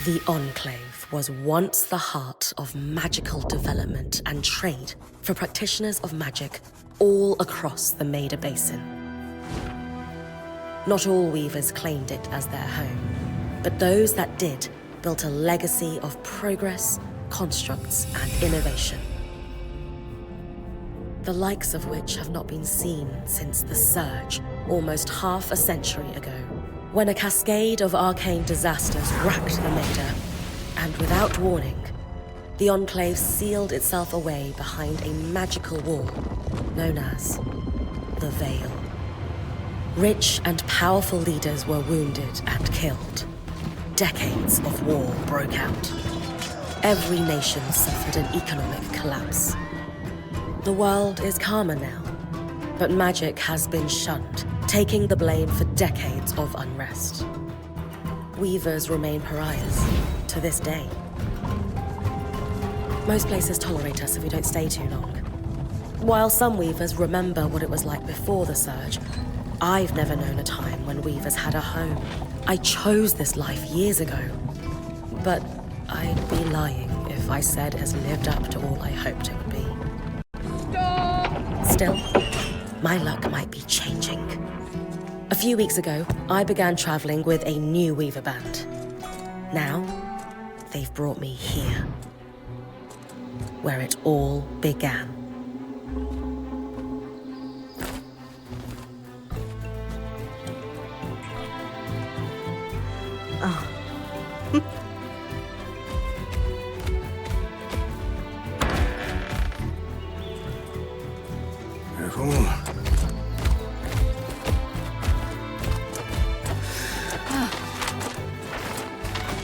The Enclave was once the heart of magical development and trade for practitioners of magic all across the Maida Basin. Not all weavers claimed it as their home, but those that did built a legacy of progress, constructs, and innovation. The likes of which have not been seen since the Surge, almost half a century ago, when a cascade of arcane disasters racked the Maida, and without warning, the Enclave sealed itself away behind a magical wall known as the Veil. Rich and powerful leaders were wounded and killed. Decades of war broke out. Every nation suffered an economic collapse. The world is calmer now, but magic has been shunned, taking the blame for decades of unrest. Weavers remain pariahs to this day. Most places tolerate us if we don't stay too long. While some weavers remember what it was like before the Surge, I've never known a time when weavers had a home. I chose this life years ago, but I'd be lying if I said it has lived up to all I hoped it would be. Stop! Still, my luck might be changing. A few weeks ago, I began traveling with a new weaver band. Now, they've brought me here, where it all began. Oh. Careful.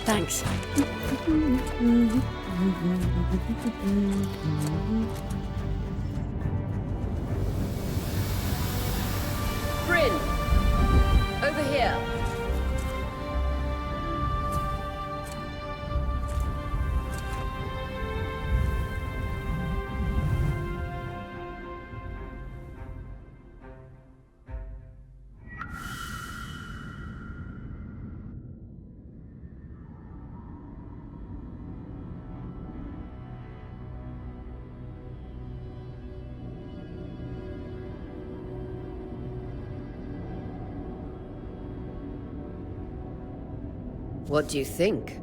Thanks. Bryn! Over here. What do you think?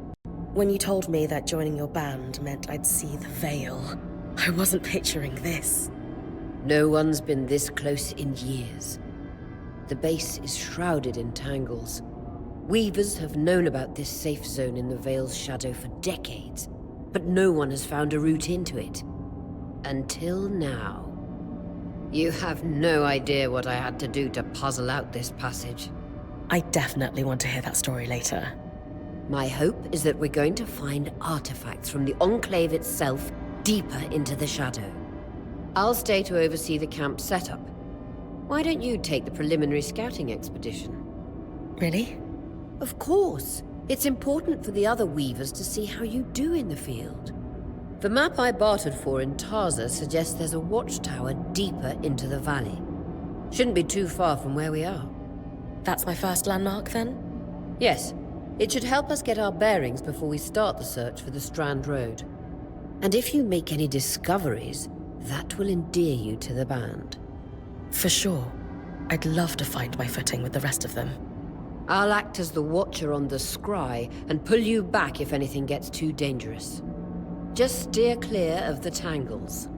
When you told me that joining your band meant I'd see the Veil, I wasn't picturing this. No one's been this close in years. The base is shrouded in tangles. Weavers have known about this safe zone in the Veil's shadow for decades, but no one has found a route into it. Until now. You have no idea what I had to do to puzzle out this passage. I definitely want to hear that story later. My hope is that we're going to find artifacts from the Enclave itself deeper into the shadow. I'll stay to oversee the camp setup. Why don't you take the preliminary scouting expedition? Really? Of course. It's important for the other weavers to see how you do in the field. The map I bartered for in Tarza suggests there's a watchtower deeper into the valley. Shouldn't be too far from where we are. That's my first landmark, then? Yes. It should help us get our bearings before we start the search for the Strand Road. And if you make any discoveries, that will endear you to the band. For sure. I'd love to find my footing with the rest of them. I'll act as the watcher on the scry and pull you back if anything gets too dangerous. Just steer clear of the tangles.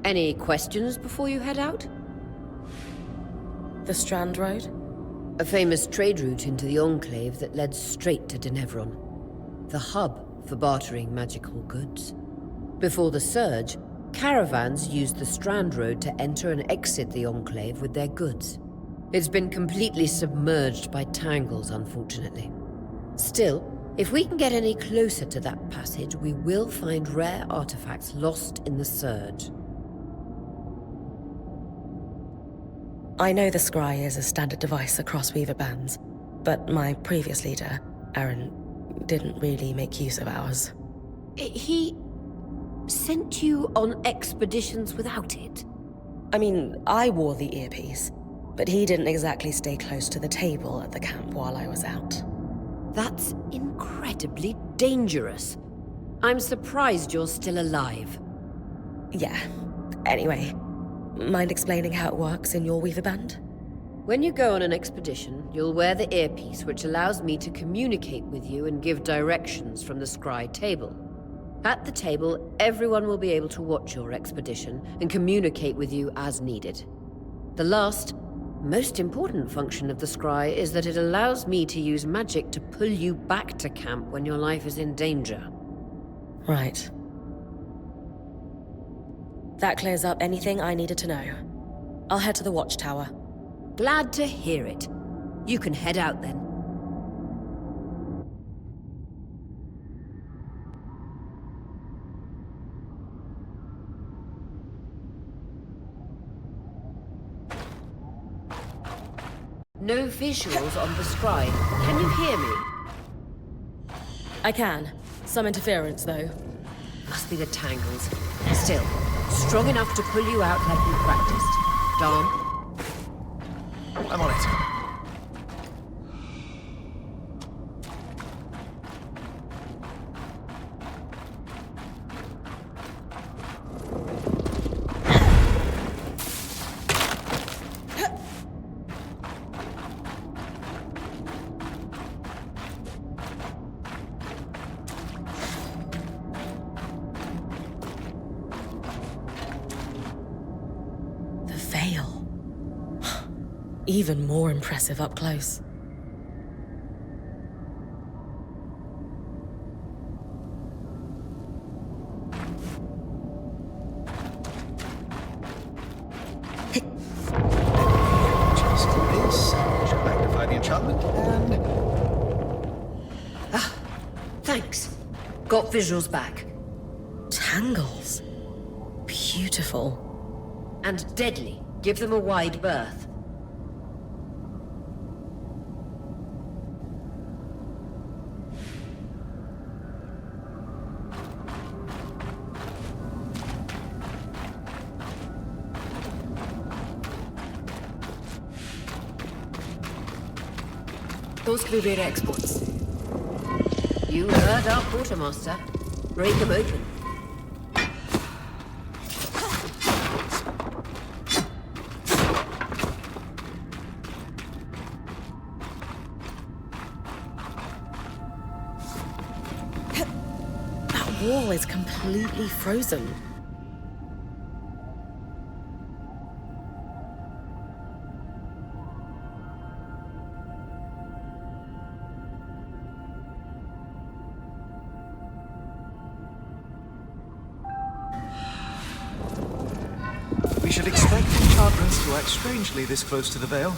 Any questions before you head out? The Strand Road? A famous trade route into the Enclave that led straight to Denevron, the hub for bartering magical goods. Before the Surge, caravans used the Strand Road to enter and exit the Enclave with their goods. It's been completely submerged by tangles, unfortunately. Still, if we can get any closer to that passage, we will find rare artifacts lost in the Surge. I know the scry is a standard device across weaver bands, but my previous leader, Aaron, didn't really make use of ours. He sent you on expeditions without it? I mean, I wore the earpiece, but he didn't exactly stay close to the table at the camp while I was out. That's incredibly dangerous. I'm surprised you're still alive. Yeah. Anyway, mind explaining how it works in your Weaver Band? When you go on an expedition, you'll wear the earpiece which allows me to communicate with you and give directions from the scry table. At the table, everyone will be able to watch your expedition and communicate with you as needed. The last, most important function of the scry is that it allows me to use magic to pull you back to camp when your life is in danger. Right. That clears up anything I needed to know. I'll head to the watchtower. Glad to hear it. You can head out then. No visuals on the scribe. Can you hear me? I can. Some interference, though. Must be the tangles. Still, strong enough to pull you out like you practiced. Dom? I'm on it. The veil. Even more impressive up close. Just this. Should magnify the enchantment and... Thanks. Got visuals back. Tangles. Beautiful. And deadly. Give them a wide berth. Those could be rare exports. You heard our quartermaster. Break them open. That wall is completely frozen. We should expect enchantments to act strangely this close to the veil.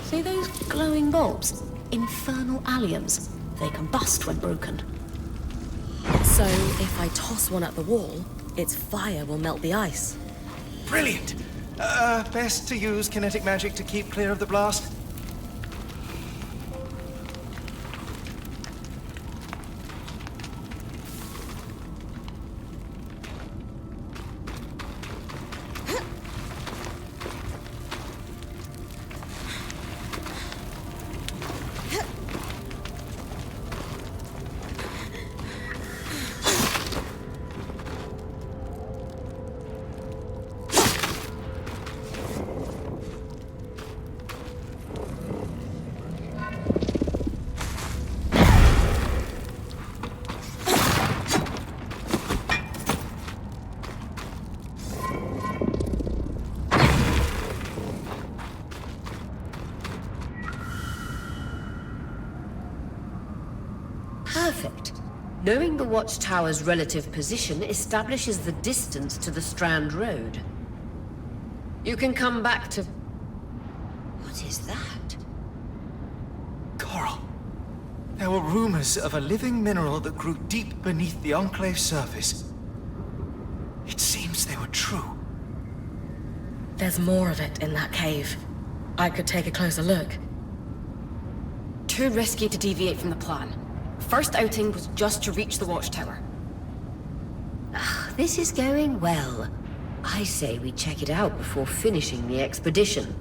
See those glowing bulbs? Infernal alliums. They combust when broken. So, if I toss one at the wall, its fire will melt the ice. Brilliant! Best to use kinetic magic to keep clear of the blast. Perfect. Knowing the watchtower's relative position establishes the distance to the Strand Road. You can come back to... What is that? Coral. There were rumors of a living mineral that grew deep beneath the Enclave's surface. It seems they were true. There's more of it in that cave. I could take a closer look. Too risky to deviate from the plan. First outing was just to reach the watchtower. This is going well. I say we check it out before finishing the expedition.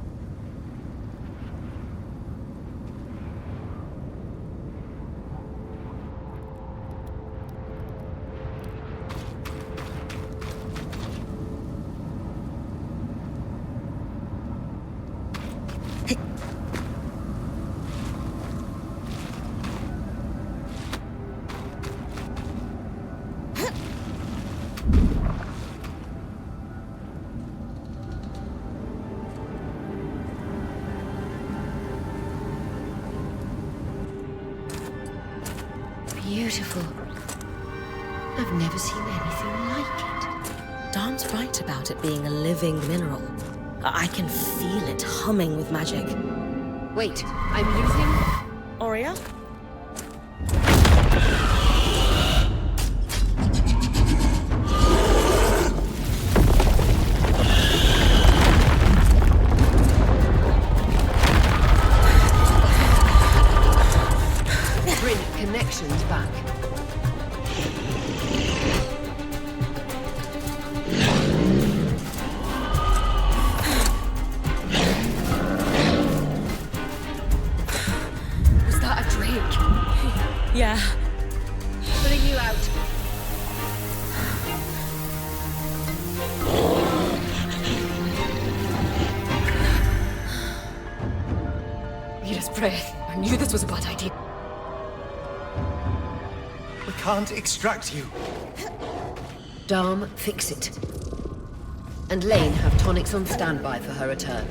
Beautiful. I've never seen anything like it. Dan's right about it being a living mineral. I can feel it humming with magic. Wait, I'm losing... Aurea? Bring connections back. Was that a drake? Yeah. Putting you out. Need his breath. I knew this was a bad idea. We can't extract you. Dharm, fix it. And Lane have tonics on standby for her return.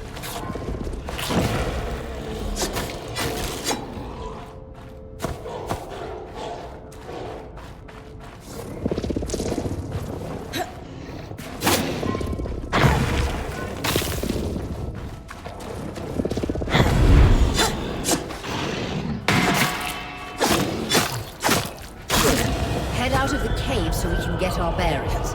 Head out of the cave so we can get our bearings.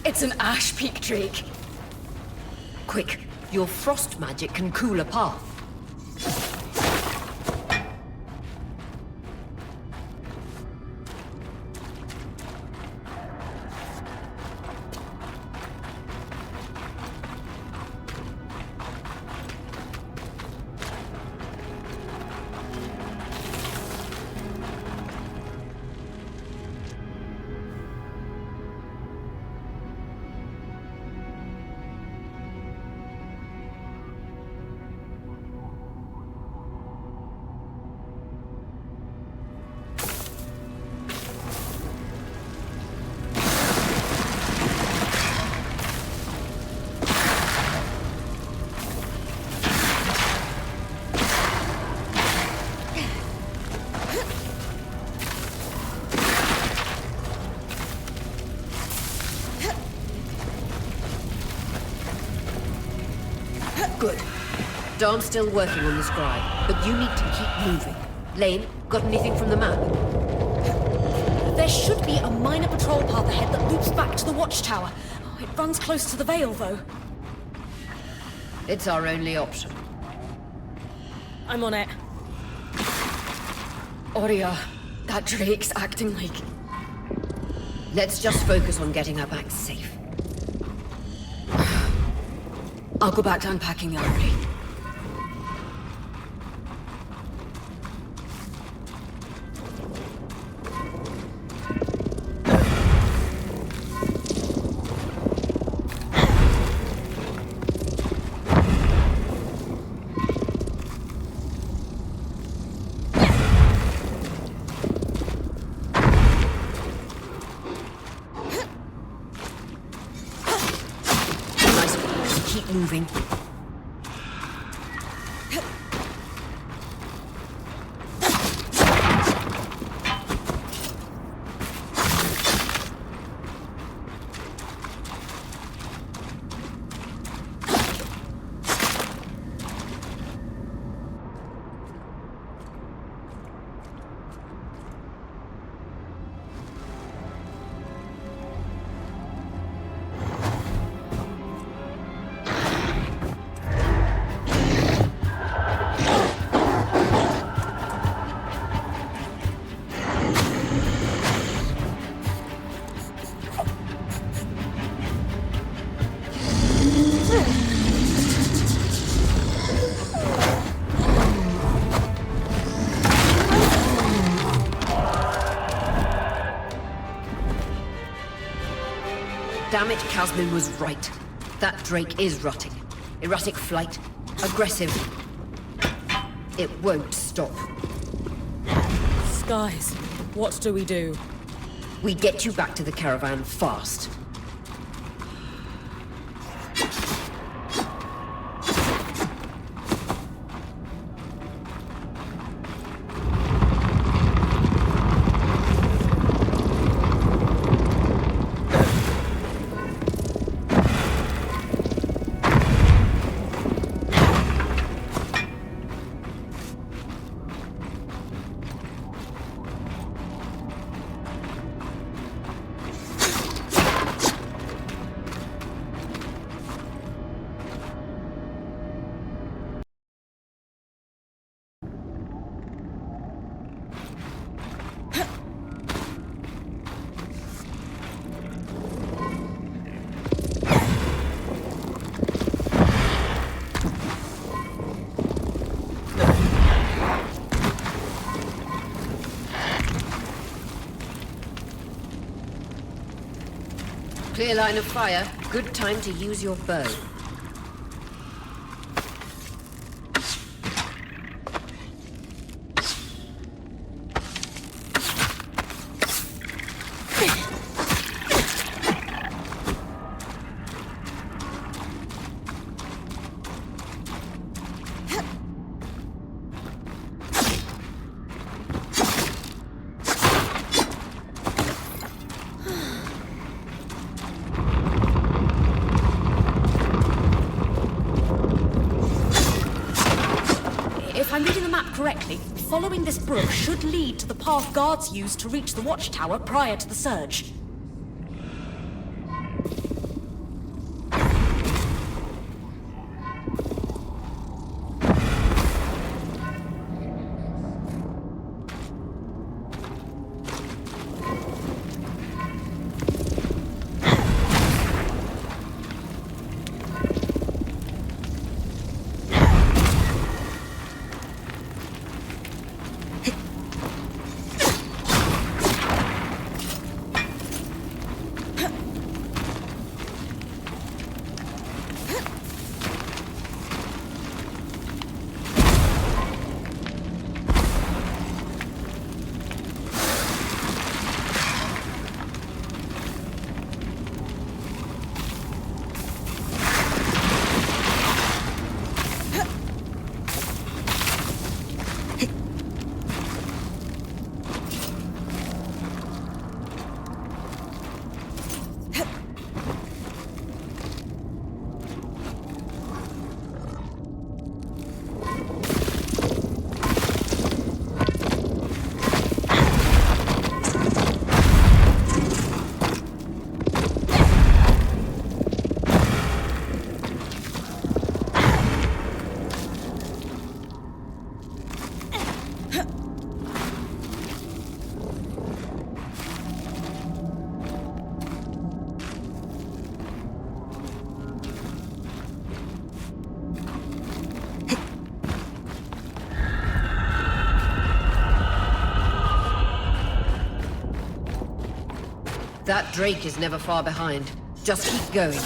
It's an ash peak drake. Quick, your frost magic can cool a path. Good. Darn's still working on the scribe, but you need to keep moving. Lane, got anything from the map? There should be a minor patrol path ahead that loops back to the watchtower. Oh, it runs close to the Vale, though. It's our only option. I'm on it. Aurea, that drake's acting like... Let's just focus on getting her back safe. I'll go back to unpacking the armory. moving. Damn it, Casmin was right. That Drake is rotting. Erratic flight. Aggressive. It won't stop. Skies, what do we do? We get you back to the caravan fast. Clear line of fire. Good time to use your bow. If I'm reading the map correctly, following this brook should lead to the path guards used to reach the watchtower prior to the surge. That Drake is never far behind. Just keep going.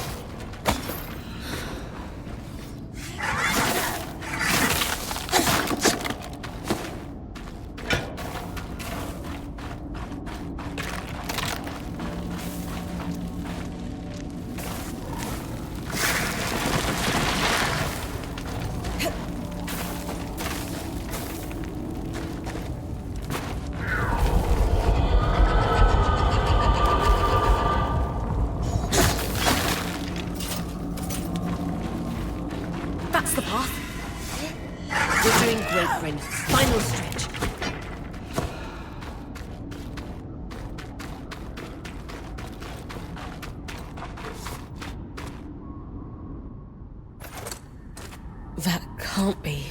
can't be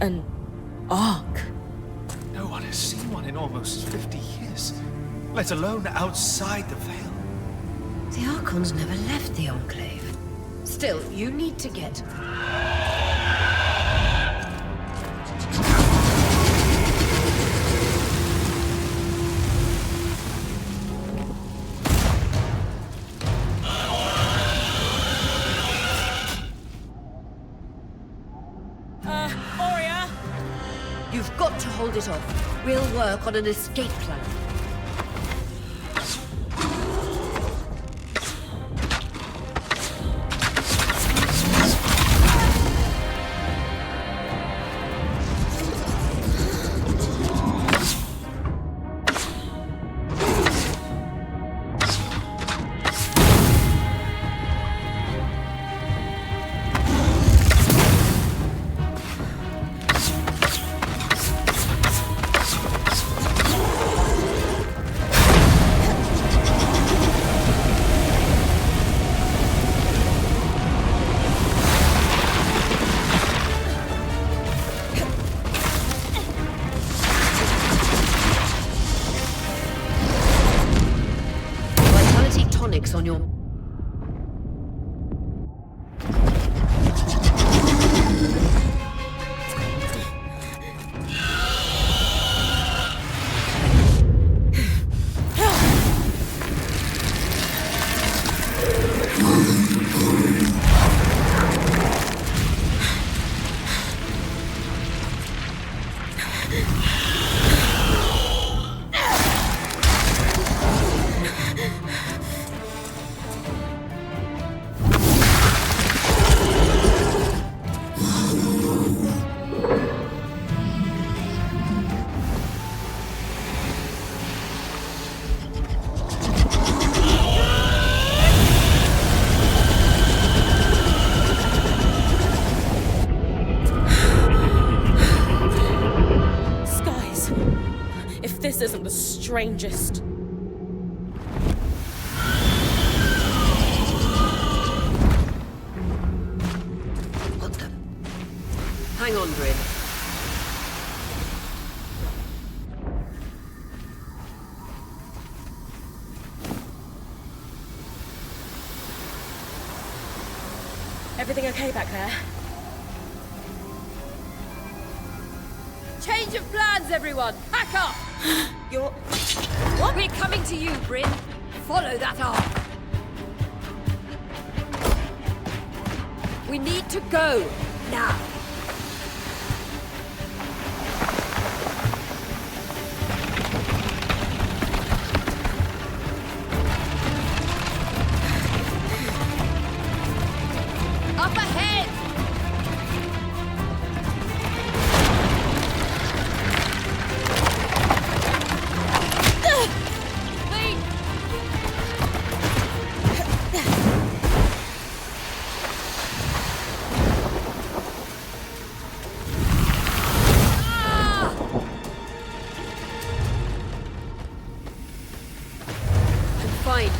an ark. No one has seen one in almost 50 years, let alone outside the Veil. The Archons never left the Enclave. Still, you need to get... You've got to hold it off. We'll work on an escape plan. On your... This isn't the strangest. What the? Hang on, Bryn. Everything okay back there? Change of plans, everyone! Pack up! You're... What? We're coming to you, Bryn. Follow that arc. We need to go, now. Up ahead!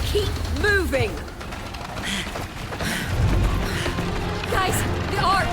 Keep moving! Guys, the arc!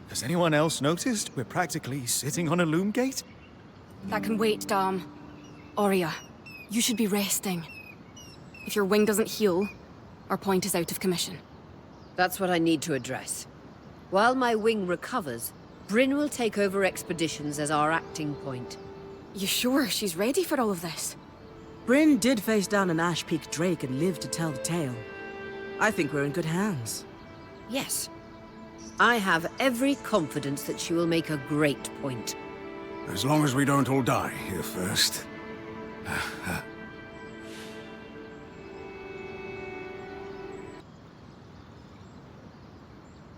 Has anyone else noticed we're practically sitting on a loom gate? That can wait, Dom. Aurea, you should be resting. If your wing doesn't heal, our point is out of commission. That's what I need to address. While my wing recovers, Bryn will take over expeditions as our acting point. You sure she's ready for all of this? Bryn did face down an Ash Peak Drake and lived to tell the tale. I think we're in good hands. Yes. I have every confidence that she will make a great point. As long as we don't all die here first.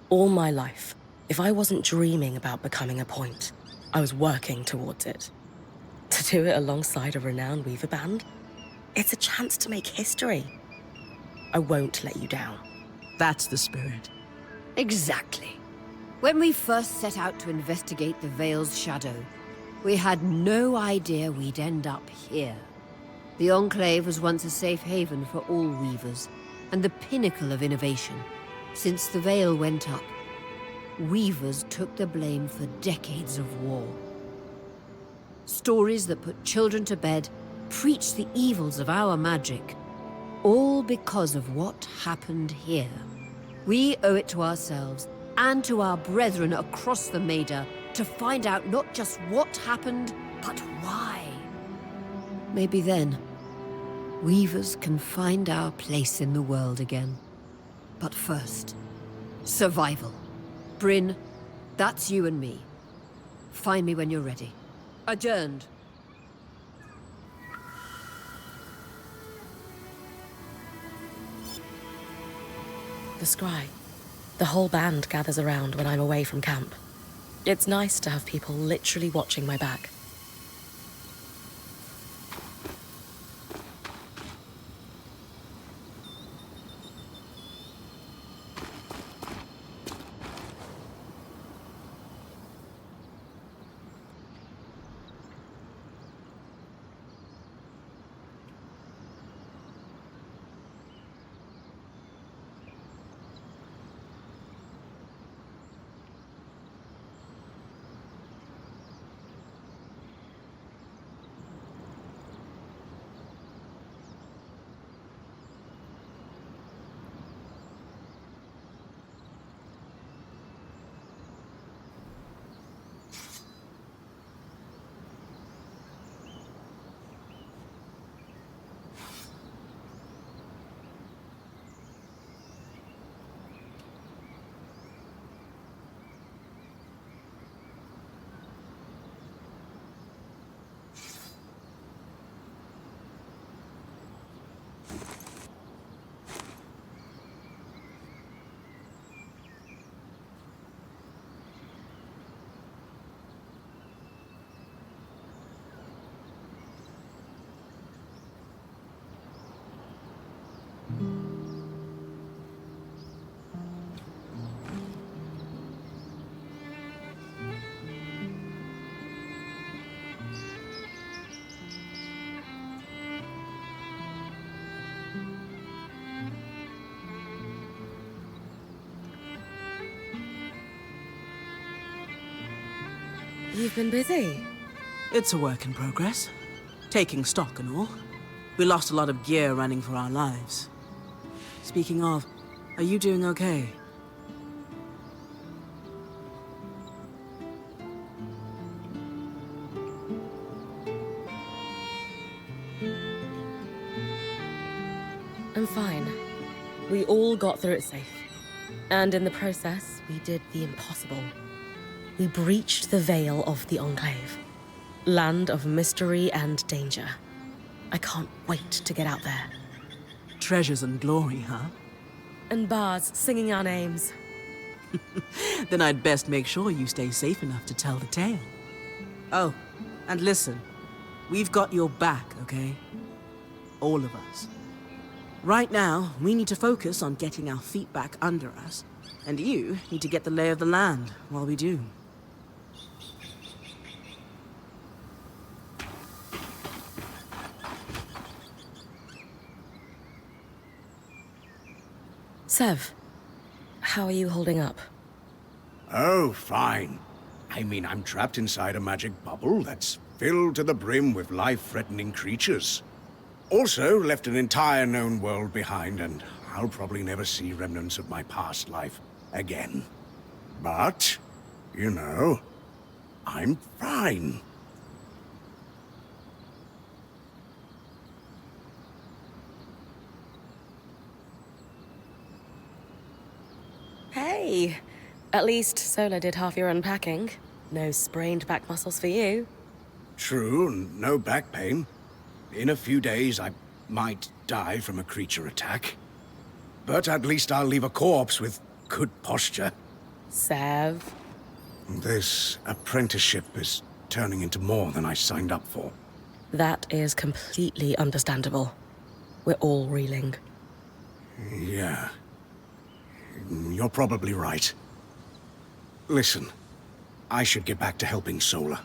All my life, if I wasn't dreaming about becoming a point, I was working towards it. To do it alongside a renowned weaver band, it's a chance to make history. I won't let you down. That's the spirit. Exactly. When we first set out to investigate the Veil's shadow, we had no idea we'd end up here. The Enclave was once a safe haven for all weavers, and the pinnacle of innovation. Since the Veil went up, weavers took the blame for decades of war. Stories that put children to bed preached the evils of our magic, all because of what happened here. We owe it to ourselves and to our brethren across the Maida to find out not just what happened, but why. Maybe then, weavers can find our place in the world again. But first, survival. Bryn, that's you and me. Find me when you're ready. Adjourned. The scry. The whole band gathers around when I'm away from camp. It's nice to have people literally watching my back. You've been busy. It's a work in progress. Taking stock and all. We lost a lot of gear running for our lives. Speaking of, are you doing okay? I'm fine. We all got through it safe. And in the process, we did the impossible. We breached the veil of the Enclave. Land of mystery and danger. I can't wait to get out there. Treasures and glory, huh? And bards singing our names. Then I'd best make sure you stay safe enough to tell the tale. Oh, and listen. We've got your back, okay? All of us. Right now, we need to focus on getting our feet back under us. And you need to get the lay of the land while we do. Sev, how are you holding up? Oh, fine. I mean, I'm trapped inside a magic bubble that's filled to the brim with life-threatening creatures. Also, left an entire known world behind, and I'll probably never see remnants of my past life again. But, you know, I'm fine. Hey, at least Sola did half your unpacking. No sprained back muscles for you. True, and no back pain. In a few days, I might die from a creature attack. But at least I'll leave a corpse with good posture. Sev. This apprenticeship is turning into more than I signed up for. That is completely understandable. We're all reeling. Yeah. You're probably right. Listen, I should get back to helping Sola.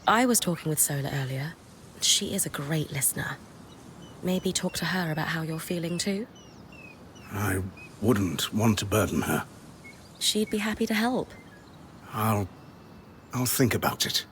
I was talking with Sola earlier. She is a great listener. Maybe talk to her about how you're feeling too? I wouldn't want to burden her. She'd be happy to help. I'll think about it.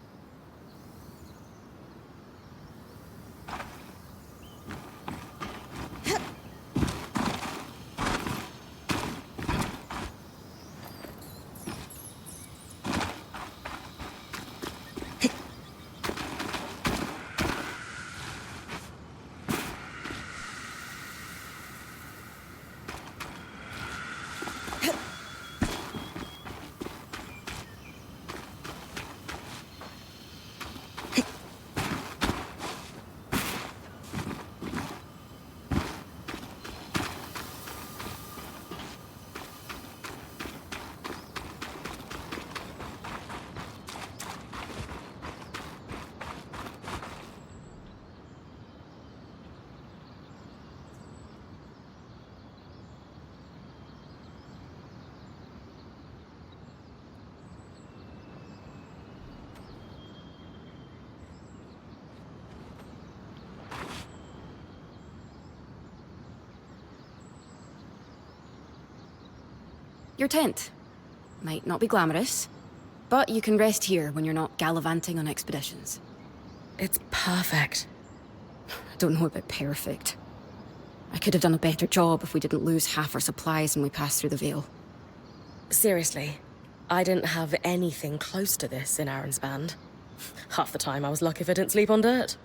Your tent. Might not be glamorous, but you can rest here when you're not gallivanting on expeditions. It's perfect. I don't know about perfect. I could have done a better job if we didn't lose half our supplies when we passed through the Veil. Seriously, I didn't have anything close to this in Aaron's band. Half the time I was lucky if I didn't sleep on dirt.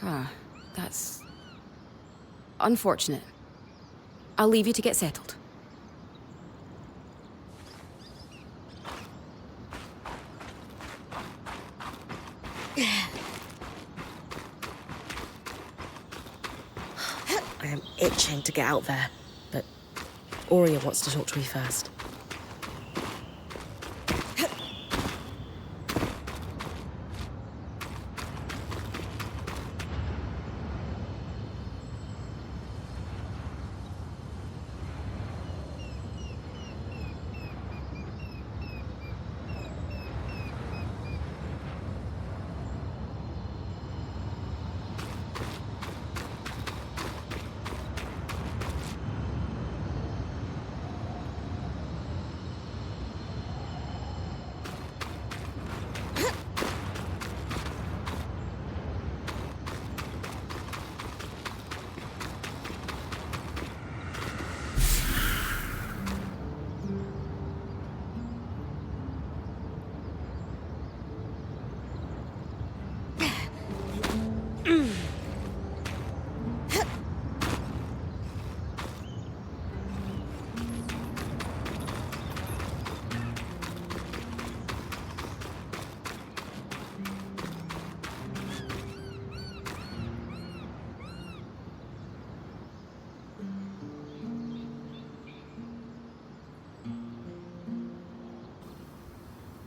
Huh. That's unfortunate. I'll leave you to get settled. I am itching to get out there, but Aurea wants to talk to me first.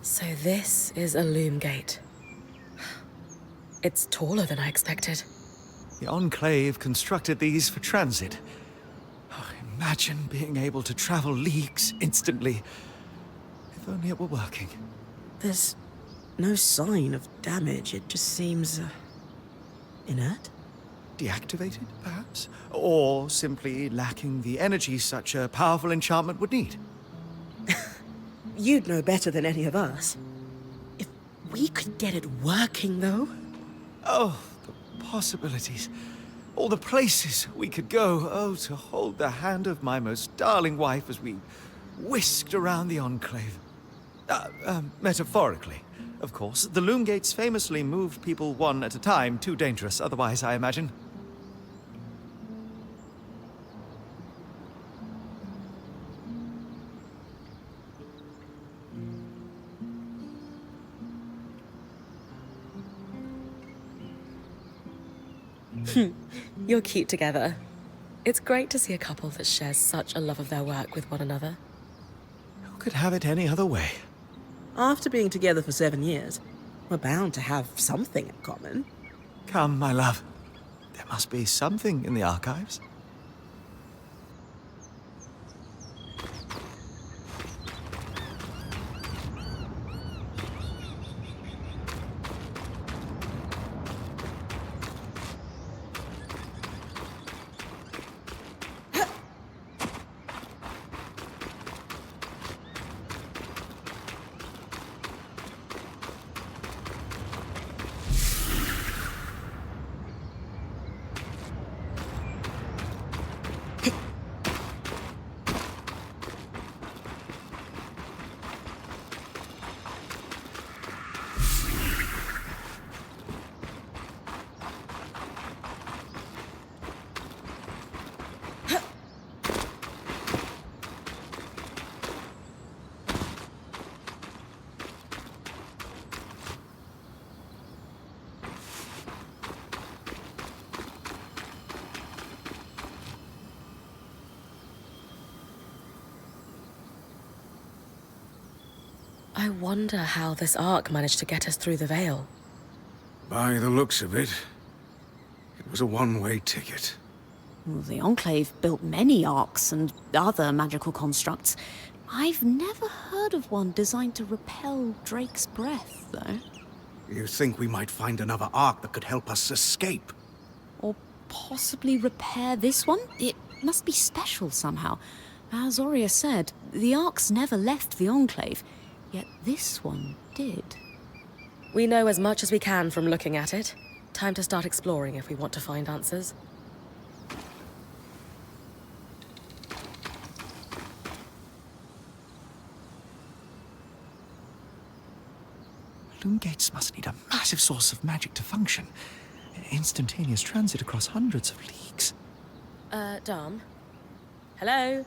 So this is a loom gate. It's taller than I expected. The Enclave constructed these for transit. Oh, imagine being able to travel leagues instantly. If only it were working. There's no sign of damage. It just seems inert. Deactivated, perhaps? Or simply lacking the energy such a powerful enchantment would need. You'd know better than any of us. If we could get it working, though. Oh, the possibilities. All the places we could go. Oh, to hold the hand of my most darling wife as we whisked around the Enclave. Metaphorically, of course. The loom gates famously moved people one at a time. Too dangerous otherwise, I imagine. You're cute together. It's great to see a couple that shares such a love of their work with one another. Who could have it any other way? After being together for 7 years, we're bound to have something in common. Come, my love. There must be something in the archives. I wonder how this arc managed to get us through the Veil. By the looks of it, it was a one-way ticket. Well, the Enclave built many arcs and other magical constructs. I've never heard of one designed to repel Drake's breath, though. You think we might find another arc that could help us escape? Or possibly repair this one? It must be special somehow. As Aurea said, the arcs never left the Enclave, yet this one did. We know as much as we can from looking at it. Time to start exploring if we want to find answers. Loom gates must need a massive source of magic to function. Instantaneous transit across hundreds of leagues. Dom? Hello?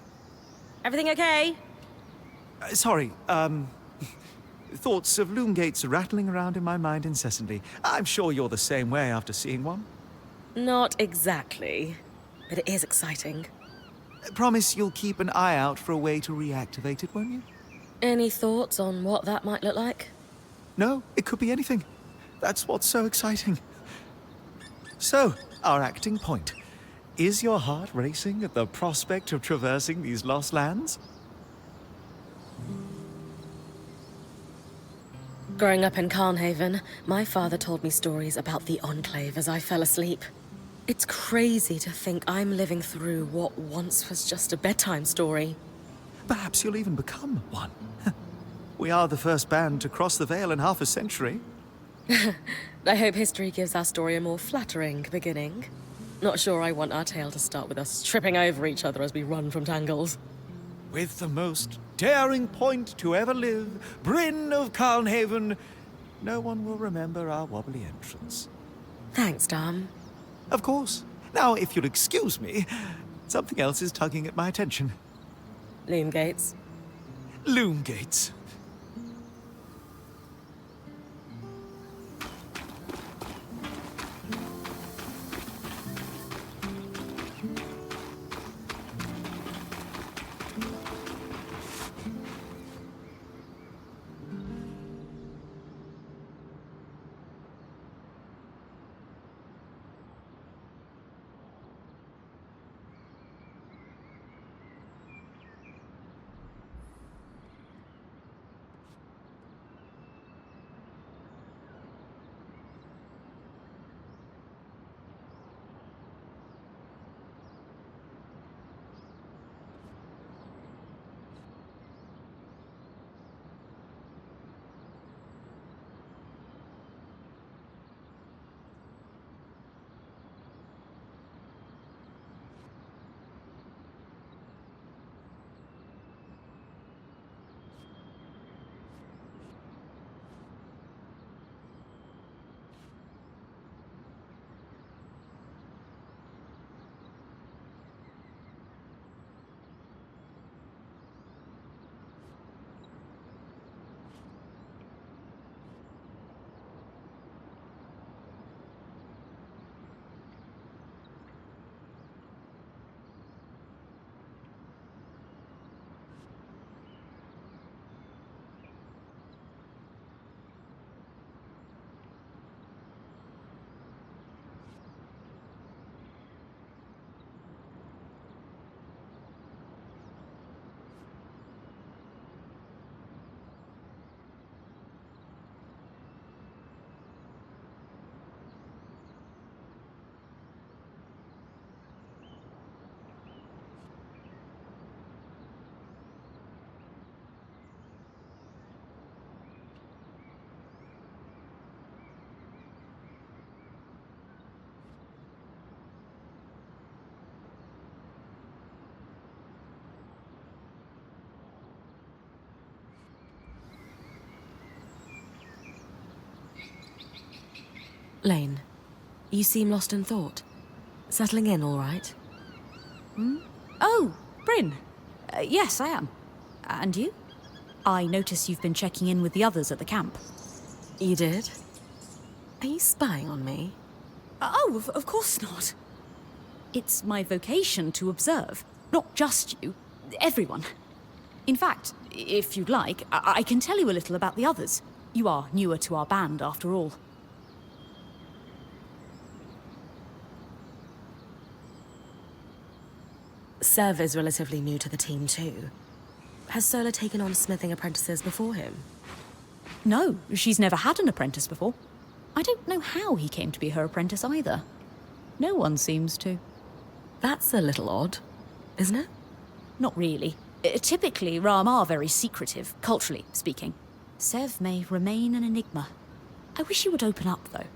Everything okay? Sorry, thoughts of loom gates rattling around in my mind incessantly. I'm sure you're the same way after seeing one. Not exactly, but it is exciting. Promise you'll keep an eye out for a way to reactivate it, won't you? Any thoughts on what that might look like? No, it could be anything. That's what's so exciting. So, our acting point. Is your heart racing at the prospect of traversing these lost lands? Growing up in Carnhaven, my father told me stories about the Enclave as I fell asleep. It's crazy to think I'm living through what once was just a bedtime story. Perhaps you'll even become one. We are the first band to cross the Veil in half a century. I hope history gives our story a more flattering beginning. Not sure I want our tale to start with us tripping over each other as we run from tangles. With the most daring point to ever live, Bryn of Carnhaven, no one will remember our wobbly entrance. Thanks, Dom. Of course. Now, if you'll excuse me, something else is tugging at my attention. Loom gates. Loom gates. Lane, you seem lost in thought. Settling in all right? Oh, Bryn. Yes, I am. And you? I notice you've been checking in with the others at the camp. You did? Are you spying on me? Oh, of course not. It's my vocation to observe. Not just you, everyone. In fact, if you'd like, I can tell you a little about the others. You are newer to our band, after all. Sev is relatively new to the team too. Has Sola taken on smithing apprentices before him? No, she's never had an apprentice before. I don't know how he came to be her apprentice either. No one seems to. That's a little odd, isn't it? Not really. Typically, Ram are very secretive, culturally speaking. Sev may remain an enigma. I wish he would open up, though.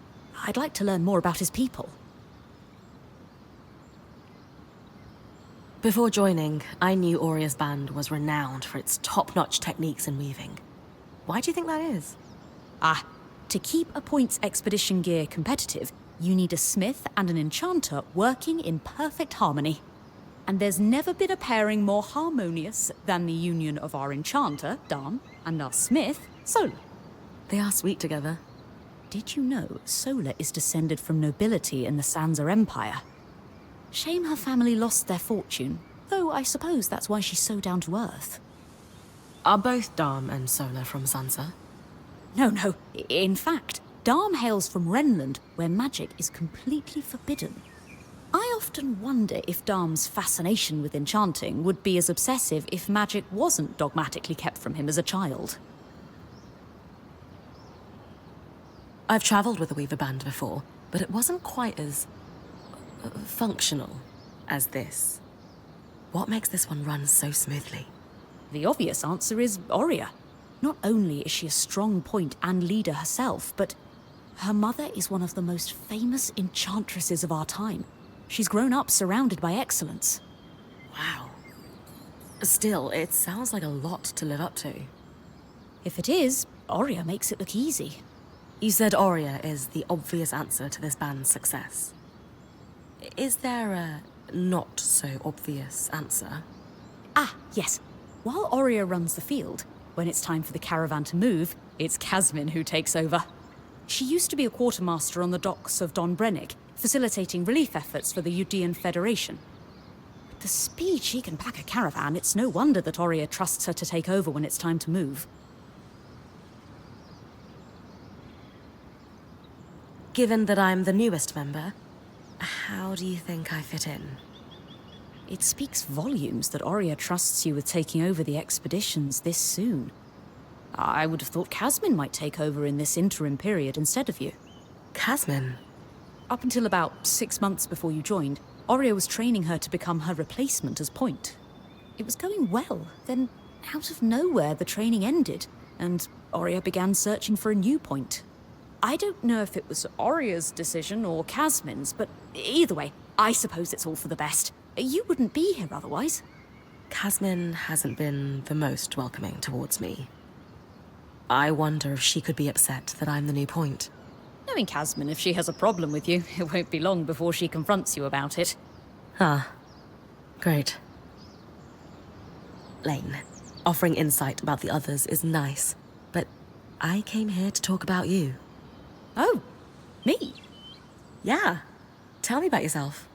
I'd like to learn more about his people. Before joining, I knew Auria's band was renowned for its top-notch techniques in weaving. Why do you think that is? To keep a points expedition gear competitive, you need a smith and an enchanter working in perfect harmony. And there's never been a pairing more harmonious than the union of our enchanter, Dam, and our smith, Sola. They are sweet together. Did you know Sola is descended from nobility in the Sansa Empire? Shame her family lost their fortune, though I suppose that's why she's so down to earth. Are both Dam and Sola from Sansa? No. In fact, Dam hails from Renland, where magic is completely forbidden. I often wonder if Dam's fascination with enchanting would be as obsessive if magic wasn't dogmatically kept from him as a child. I've travelled with a Weaver band before, but it wasn't quite as functional as this. What makes this one run so smoothly? The obvious answer is Auria. Not only is she a strong point and leader herself, but her mother is one of the most famous enchantresses of our time. She's grown up surrounded by excellence. Wow. Still, it sounds like a lot to live up to. If it is, Auria makes it look easy. You said Auria is the obvious answer to this band's success. Is there a not-so-obvious answer? Yes. While Auria runs the field, when it's time for the caravan to move, it's Casmin who takes over. She used to be a quartermaster on the docks of Don Brennick, facilitating relief efforts for the Udean Federation. With the speed she can pack a caravan, it's no wonder that Auria trusts her to take over when it's time to move. Given that I'm the newest member, how do you think I fit in? It speaks volumes that Auria trusts you with taking over the expeditions this soon. I would have thought Casmin might take over in this interim period instead of you. Casmin? Up until about 6 months before you joined, Auria was training her to become her replacement as point. It was going well, then out of nowhere the training ended, and Auria began searching for a new point. I don't know if it was Auria's decision or Casmin's, but either way, I suppose it's all for the best. You wouldn't be here otherwise. Casmin hasn't been the most welcoming towards me. I wonder if she could be upset that I'm the new point. Knowing Casmin, if she has a problem with you, it won't be long before she confronts you about it. Great. Lane, offering insight about the others is nice, but I came here to talk about you. Oh, me? Yeah. Tell me about yourself.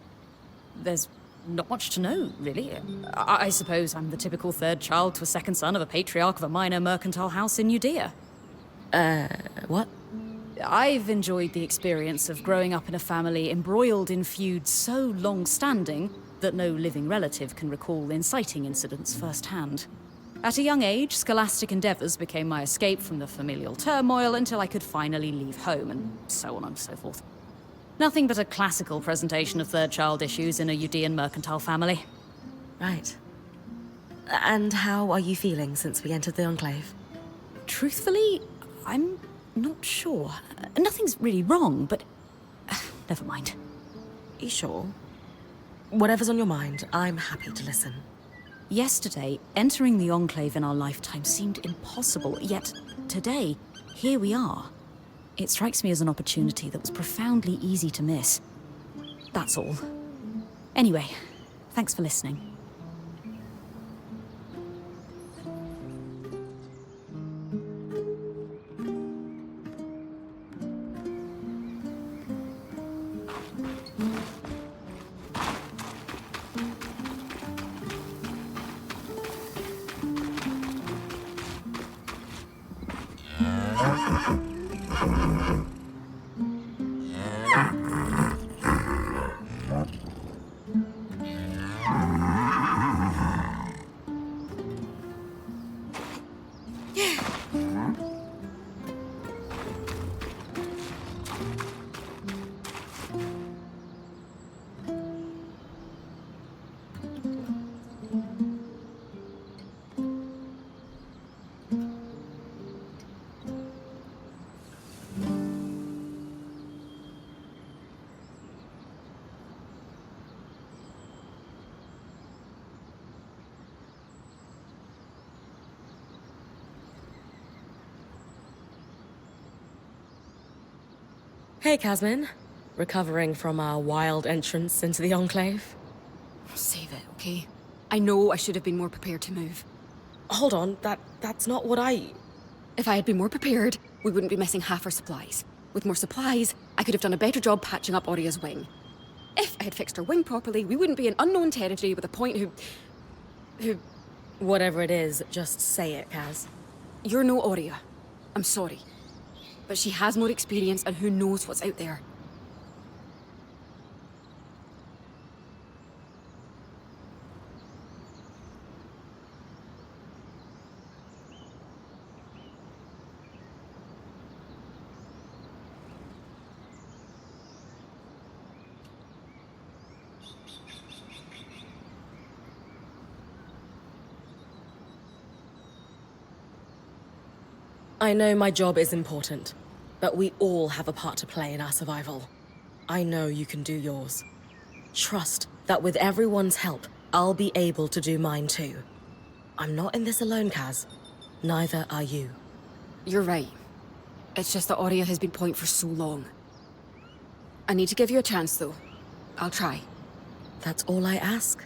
There's not much to know, really. I suppose I'm the typical third child to a second son of a patriarch of a minor mercantile house in Judea. What? I've enjoyed the experience of growing up in a family embroiled in feuds so long-standing that no living relative can recall inciting incidents firsthand. At a young age, scholastic endeavours became my escape from the familial turmoil until I could finally leave home, and so on and so forth. Nothing but a classical presentation of third child issues in a Udean mercantile family. Right. And how are you feeling since we entered the Enclave? Truthfully, I'm not sure. Nothing's really wrong, but never mind. You sure? Whatever's on your mind, I'm happy to listen. Yesterday, entering the Enclave in our lifetime seemed impossible, yet today, here we are. It strikes me as an opportunity that was profoundly easy to miss. That's all. Anyway, thanks for listening. Hey, Casmin. Recovering from our wild entrance into the Enclave? Save it, okay? I know I should have been more prepared to move. Hold on, that's not what I... If I had been more prepared, we wouldn't be missing half our supplies. With more supplies, I could have done a better job patching up Oria's wing. If I had fixed her wing properly, we wouldn't be in unknown territory with a point who... Whatever it is, just say it, Kaz. You're no Oria. I'm sorry. But she has more experience and who knows what's out there. I know my job is important, but we all have a part to play in our survival. I know you can do yours. Trust that with everyone's help, I'll be able to do mine too. I'm not in this alone, Kaz. Neither are you. You're right. It's just that Oria has been point for so long. I need to give you a chance, though. I'll try. That's all I ask.